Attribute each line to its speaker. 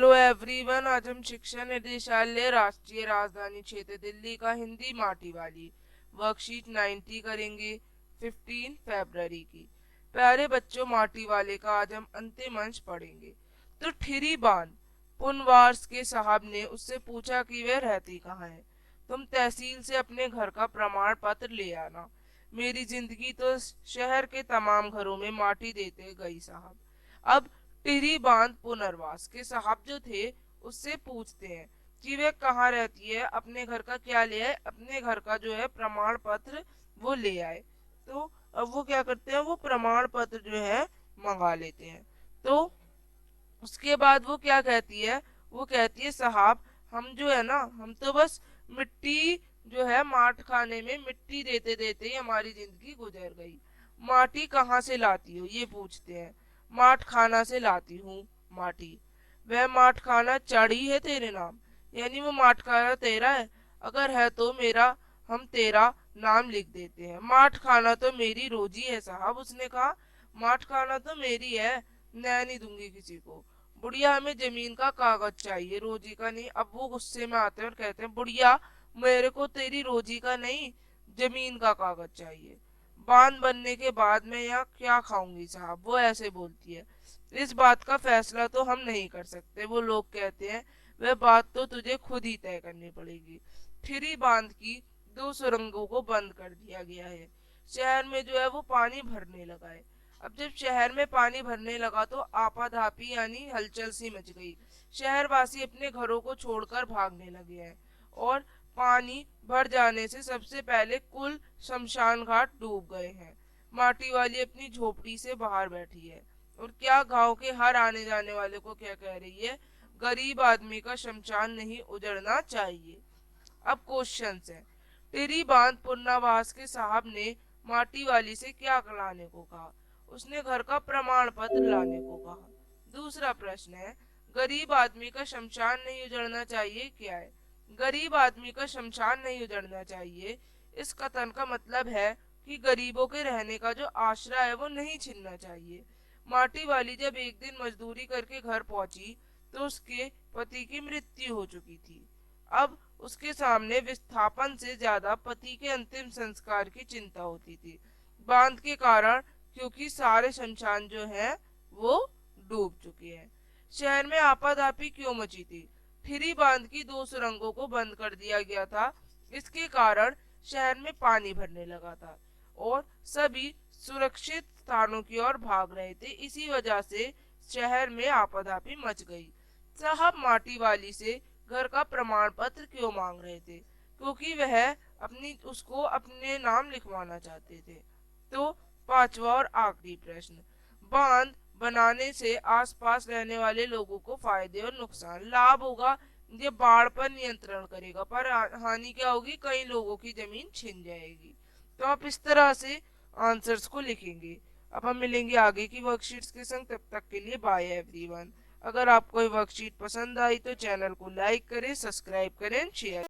Speaker 1: Hello everyone, आज हम शिक्षा निदेशालय राष्ट्रीय राजधानी क्षेत्र दिल्ली का हिंदी माटी वाली वर्कशीट 90 करेंगे 15 फरवरी की। प्यारे बच्चों, माटी वाले का आज हम अंतिम अंश पढ़ेंगे। तो ठिरी बांध पुनवार्स के साहब ने उससे पूछा कि वह रहती कहाँ है। तुम तहसील से अपने घर का प्रमाण पत्र ले आना। मेरी जिंदगी तो शहर के तमाम घरों में माटी देते गई साहब। अब टिहरी बांध पुनर्वास के साहब जो थे उससे पूछते हैं कि वह कहाँ रहती है, अपने घर का क्या ले आए, अपने घर का जो है प्रमाण पत्र वो ले आए। तो अब वो क्या करते हैं, वो प्रमाण पत्र जो है मंगा लेते हैं। तो उसके बाद वो क्या कहती है, वो कहती है साहब हम जो है ना, हम तो बस मिट्टी जो है माठ खाने में मिट्टी देते देते ही हमारी जिंदगी गुजर गई। माटी कहाँ से लाती हो, ये पूछते हैं। माठ खाना से लाती हूँ माटी। वह माठ खाना चढ़ी है तेरे नाम, यानी वो माठ खाना तेरा है। अगर है तो मेरा, हम तेरा नाम लिख देते हैं। माठ खाना तो मेरी रोजी है साहब, उसने कहा। माठ खाना तो मेरी है, मैं नहीं दूंगी किसी को। बुढ़िया हमें जमीन का कागज चाहिए, रोजी का नहीं। अब वो गुस्से में आते हैं और कहते हैं बुढ़िया मेरे को तेरी रोजी का नहीं, जमीन का कागज चाहिए। बांध बनने के बाद मैं यहाँ क्या खाऊंगी साहब, वो ऐसे बोलती है। इस बात का फैसला तो हम नहीं कर सकते, वो लोग कहते हैं। वह बात तो तुझे खुद ही तय करनी पड़ेगी। ठिरी बांध की 2 सुरंगों को बंद कर दिया गया है। शहर में जो है वो पानी भरने लगा है। अब जब शहर में पानी भरने लगा तो आपाधापी यानी हलचल सी मच गई। शहरवासी अपने घरों को छोड़कर भागने लगे हैं और पानी भर जाने से सबसे पहले कुल शमशान घाट डूब गए हैं। माटी वाली अपनी झोपड़ी से बाहर बैठी है और क्या गांव के हर आने जाने वाले को क्या कह रही है, गरीब आदमी का शमशान नहीं उजड़ना चाहिए। अब क्वेश्चन है, टिहरी बांध पुनर्वास के साहब ने माटी वाली से क्या लाने को कहा। उसने घर का प्रमाण पत्र लाने को कहा। दूसरा प्रश्न है, गरीब आदमी का शमशान नहीं उजड़ना चाहिए क्या है। गरीब आदमी का शमशान नहीं उजड़ना चाहिए, इस कथन का मतलब है कि गरीबों के रहने का जो आश्रय है वो नहीं छिनना चाहिए। माटी वाली जब एक दिन मजदूरी करके घर पहुंची तो उसके पति की मृत्यु हो चुकी थी। अब उसके सामने विस्थापन से ज्यादा पति के अंतिम संस्कार की चिंता होती थी, बांध के कारण, क्योंकि सारे शमशान जो है वो डूब चुके हैं। शहर में आपाधापी क्यों मची थी। ठिरी बांध की 2 सुरंगों को बंद कर दिया गया था। इसके कारण शहर में पानी भरने लगा था और सभी सुरक्षित स्थानों की ओर भाग रहे थे। इसी वजह से शहर में आपाधापी मच गई। साहब माटी वाली से घर का प्रमाण पत्र क्यों मांग रहे थे, क्योंकि वह उसको अपने नाम लिखवाना चाहते थे। तो पांचवा और आखिरी प्रश्न, बांध बनाने से आसपास रहने वाले लोगों को फायदे और नुकसान। लाभ होगा, ये बाढ़ पर नियंत्रण करेगा, पर हानि क्या होगी, कई लोगों की जमीन छिन जाएगी। तो आप इस तरह से आंसर्स को लिखेंगे। अब हम मिलेंगे आगे की वर्कशीट्स के संग, तब तक के लिए बाय एवरीवन। अगर आपको ये वर्कशीट पसंद आई तो चैनल को लाइक करें, सब्सक्राइब करें, शेयर